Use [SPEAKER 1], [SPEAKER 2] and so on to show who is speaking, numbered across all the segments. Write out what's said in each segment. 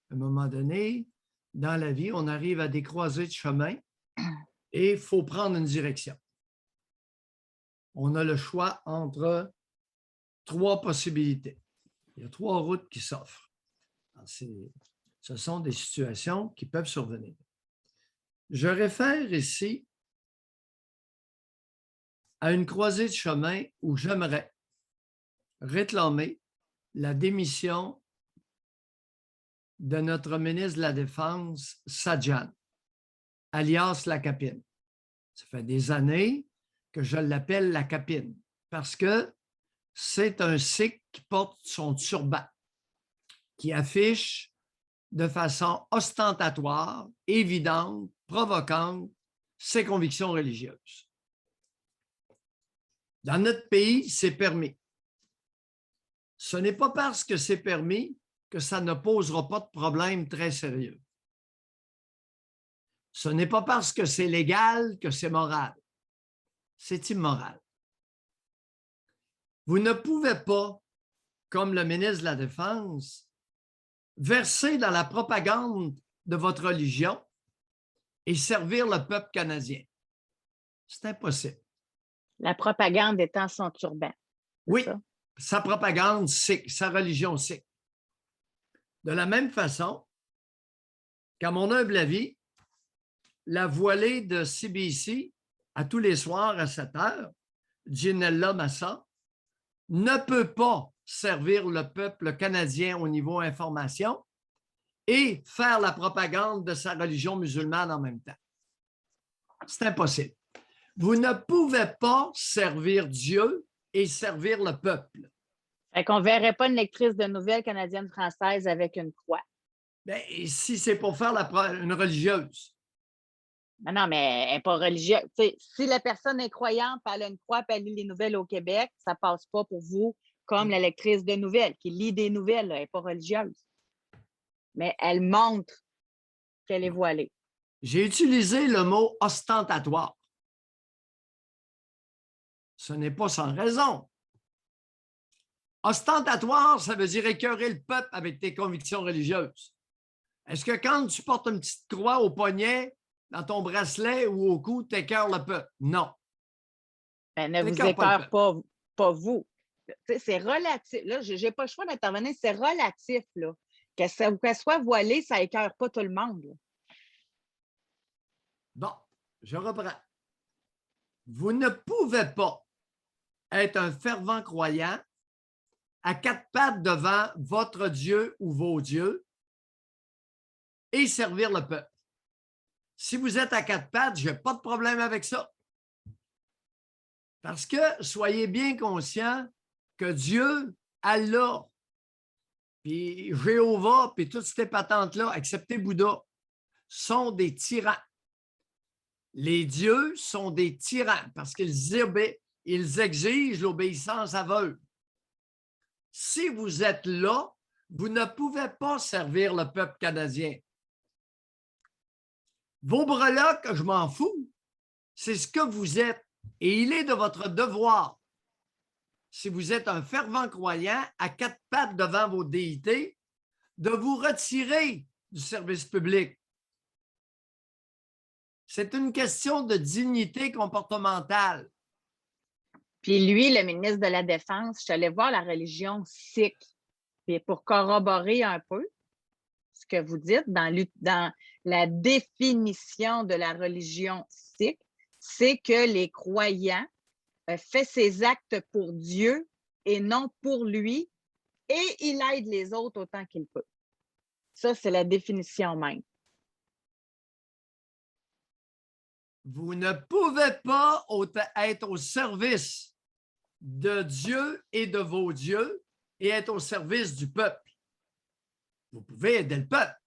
[SPEAKER 1] À un moment donné, dans la vie, on arrive à des croisées de chemin et il faut prendre une direction. On a le choix entre 3 possibilités. Il y a 3 routes qui s'offrent. Ce sont des situations qui peuvent survenir. Je réfère ici à une croisée de chemin où j'aimerais réclamer la démission de notre ministre de la Défense, Sajjan, alias la Capine. Ça fait des années que je l'appelle la Capine parce que c'est un sikh qui porte son turban, qui affiche de façon ostentatoire, évidente, provocante, ses convictions religieuses. Dans notre pays, c'est permis. Ce n'est pas parce que c'est permis que ça ne posera pas de problème très sérieux. Ce n'est pas parce que c'est légal que c'est moral. C'est immoral. Vous ne pouvez pas, comme le ministre de la Défense, verser dans la propagande de votre religion et servir le peuple canadien. C'est impossible.
[SPEAKER 2] La propagande étant son turban.
[SPEAKER 1] Oui,
[SPEAKER 2] ça?
[SPEAKER 1] sa propagande sikh, sa religion sikh. De la même façon qu'à mon humble avis, la voilée de CBC à tous les soirs à 7 heures, Ginella Massa, ne peut pas servir le peuple canadien au niveau information et faire la propagande de sa religion musulmane en même temps. C'est impossible. Vous ne pouvez pas servir Dieu et servir le peuple.
[SPEAKER 2] Fait qu'on ne verrait pas une lectrice de nouvelles canadienne-française avec une croix.
[SPEAKER 1] Bien, si c'est pour faire une religieuse.
[SPEAKER 2] Non, mais elle n'est pas religieuse. T'sais, si la personne est croyante, elle a une croix, puis elle lit les nouvelles au Québec, ça ne passe pas pour vous comme la lectrice de nouvelles, qui lit des nouvelles, là, elle n'est pas religieuse. Mais elle montre qu'elle est voilée.
[SPEAKER 1] J'ai utilisé le mot ostentatoire. Ce n'est pas sans raison. Ostentatoire, ça veut dire écœurer le peuple avec tes convictions religieuses. Est-ce que quand tu portes une petite croix au poignet, dans ton bracelet ou au cou, tu écœures le peuple? Non.
[SPEAKER 2] Ben, ne vous écœure pas vous. C'est relatif. Là, je n'ai pas le choix d'intervenir. C'est relatif. Là. Qu'elle soit voilée, ça n'écœure pas tout le monde. Là.
[SPEAKER 1] Bon, je reprends. Vous ne pouvez pas être un fervent croyant à 4 pattes devant votre Dieu ou vos dieux et servir le peuple. Si vous êtes à 4 pattes, je n'ai pas de problème avec ça. Parce que soyez bien conscients que Dieu, Allah, puis Jéhovah, puis toutes ces patentes-là, excepté Bouddha, sont des tyrans. Les dieux sont des tyrans parce qu'ils exigent l'obéissance aveugle. Si vous êtes là, vous ne pouvez pas servir le peuple canadien. Vos breloques, je m'en fous. C'est ce que vous êtes. Et il est de votre devoir, si vous êtes un fervent croyant à 4 pattes devant vos déités, de vous retirer du service public. C'est une question de dignité comportementale.
[SPEAKER 2] Puis lui, le ministre de la Défense, je suis allée voir la religion sikh. Puis pour corroborer un peu ce que vous dites, dans la définition de la religion sikh, c'est que les croyants font ses actes pour Dieu et non pour lui, et il aide les autres autant qu'il peut. Ça, c'est la définition même.
[SPEAKER 1] Vous ne pouvez pas être au service de Dieu et de vos dieux et être au service du peuple. Vous pouvez aider le peuple.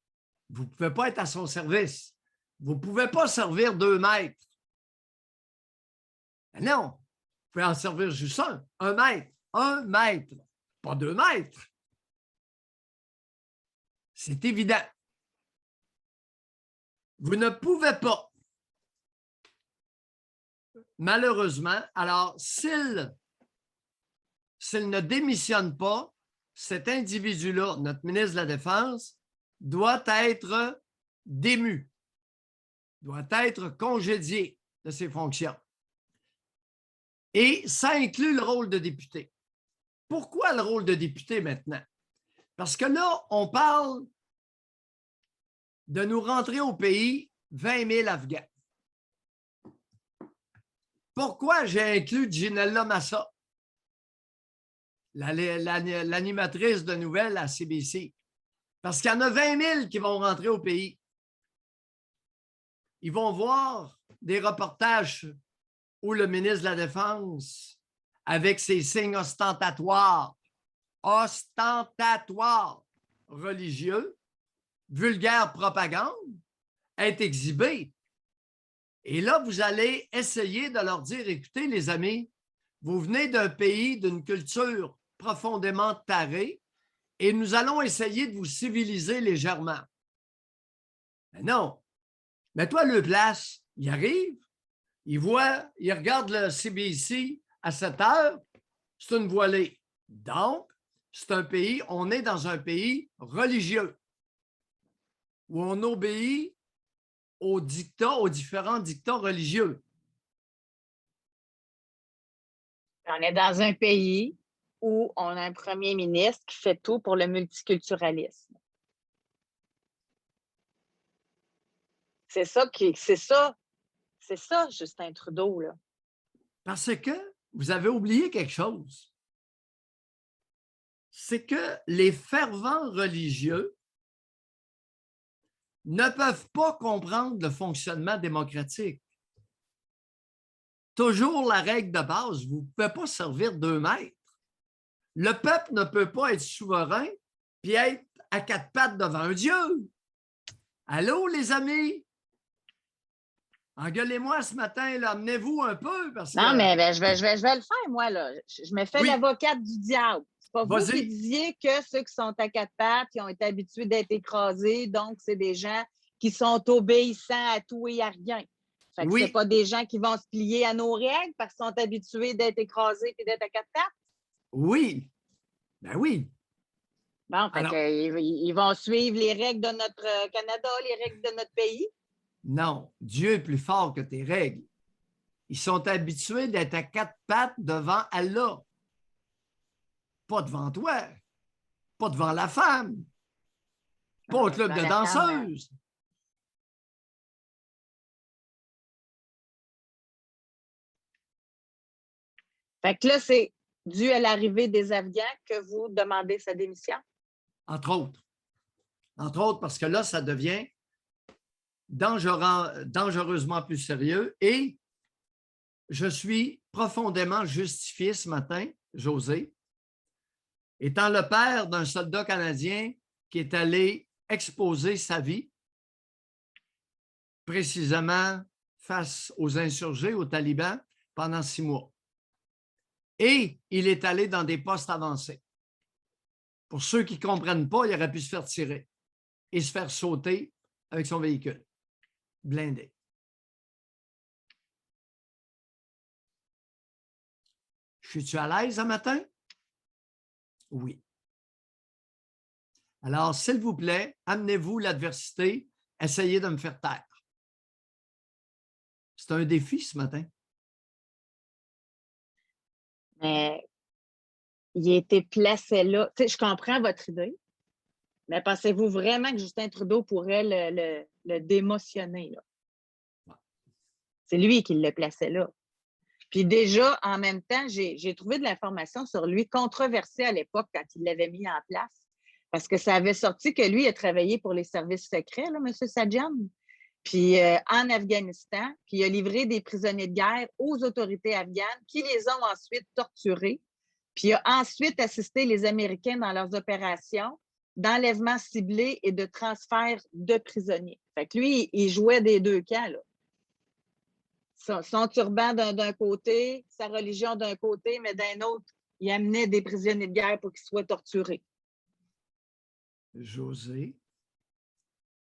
[SPEAKER 1] Vous ne pouvez pas être à son service. Vous ne pouvez pas servir 2 maîtres. Ben non, vous pouvez en servir juste un maître. Un maître, pas 2 maîtres. C'est évident. Vous ne pouvez pas. Malheureusement, alors s'il ne démissionne pas, cet individu-là, notre ministre de la Défense, doit être dému, doit être congédié de ses fonctions. Et ça inclut le rôle de député. Pourquoi le rôle de député maintenant? Parce que là, on parle de nous rentrer au pays 20 000 Afghans. Pourquoi j'ai inclus Ginella Massa, l'animatrice de nouvelles à CBC? Parce qu'il y en a 20 000 qui vont rentrer au pays. Ils vont voir des reportages où le ministre de la Défense, avec ses signes ostentatoires religieux, vulgaire propagande, est exhibé. Et là, vous allez essayer de leur dire, écoutez, les amis, vous venez d'un pays, d'une culture profondément tarée, et nous allons essayer de vous civiliser légèrement. Mais non. Mets-toi le place, il arrive, il voit, il regarde le CBC à 7 heures, c'est une voilée. Donc, c'est un pays, on est dans un pays religieux où on obéit aux dictats, aux différents dictats religieux.
[SPEAKER 2] On est dans un pays où on a un premier ministre qui fait tout pour le multiculturalisme. C'est ça, Justin Trudeau, là.
[SPEAKER 1] Parce que vous avez oublié quelque chose. C'est que les fervents religieux ne peuvent pas comprendre le fonctionnement démocratique. Toujours la règle de base, vous ne pouvez pas servir 2 mètres. Le peuple ne peut pas être souverain puis être à 4 pattes devant un Dieu. Allô, les amis? Engueulez-moi ce matin, là, amenez-vous un peu. Parce
[SPEAKER 2] non,
[SPEAKER 1] que...
[SPEAKER 2] mais je vais le faire, moi. Là. Je me fais l'avocate du diable. C'est pas vous qui disiez que ceux qui sont à 4 pattes, qui ont été habitués d'être écrasés, donc c'est des gens qui sont obéissants à tout et à rien. Fait que c'est pas des gens qui vont se plier à nos règles parce qu'ils sont habitués d'être écrasés et d'être à 4 pattes?
[SPEAKER 1] Oui. Ben oui.
[SPEAKER 2] Bon, fait alors, ils vont suivre les règles de notre Canada, les règles de notre pays?
[SPEAKER 1] Non, Dieu est plus fort que tes règles. Ils sont habitués d'être à 4 pattes devant Allah. Pas devant toi. Pas devant la femme. Pas au club de danseuses.
[SPEAKER 2] Fait que là, c'est dû à l'arrivée des Afghans que vous demandez sa démission?
[SPEAKER 1] Entre autres. Entre autres, parce que là, ça devient dangereusement plus sérieux et je suis profondément justifié ce matin, José, étant le père d'un soldat canadien qui est allé exposer sa vie précisément face aux insurgés, aux talibans, pendant 6 mois. Et il est allé dans des postes avancés. Pour ceux qui ne comprennent pas, il aurait pu se faire tirer et se faire sauter avec son véhicule blindé. Suis-tu à l'aise ce matin? Oui. Alors, s'il vous plaît, amenez-vous l'adversité, essayez de me faire taire. C'est un défi ce matin.
[SPEAKER 2] Mais il a été placé là. Tu sais, je comprends votre idée, mais pensez-vous vraiment que Justin Trudeau pourrait le démotionner, là? Ouais. C'est lui qui le plaçait là. Puis déjà, en même temps, j'ai trouvé de l'information sur lui controversée à l'époque quand il l'avait mis en place, parce que ça avait sorti que lui a travaillé pour les services secrets, là, M. Sajjan, puis en Afghanistan, puis il a livré des prisonniers de guerre aux autorités afghanes qui les ont ensuite torturés, puis il a ensuite assisté les Américains dans leurs opérations d'enlèvement ciblé et de transfert de prisonniers. Fait que lui, il jouait des 2 camps, là. Son turban d'un côté, sa religion d'un côté, mais d'un autre, il amenait des prisonniers de guerre pour qu'ils soient torturés.
[SPEAKER 1] José,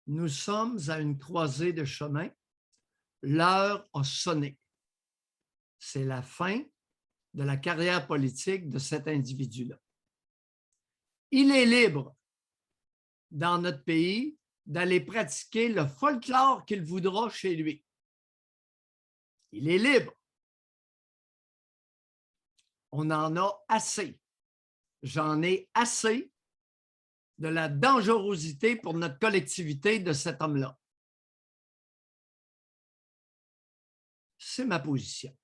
[SPEAKER 1] nous sommes à une croisée de chemin. L'heure a sonné. C'est la fin de la carrière politique de cet individu-là. Il est libre dans notre pays d'aller pratiquer le folklore qu'il voudra chez lui. Il est libre. On en a assez. J'en ai assez de la dangerosité pour notre collectivité de cet homme-là. C'est ma position.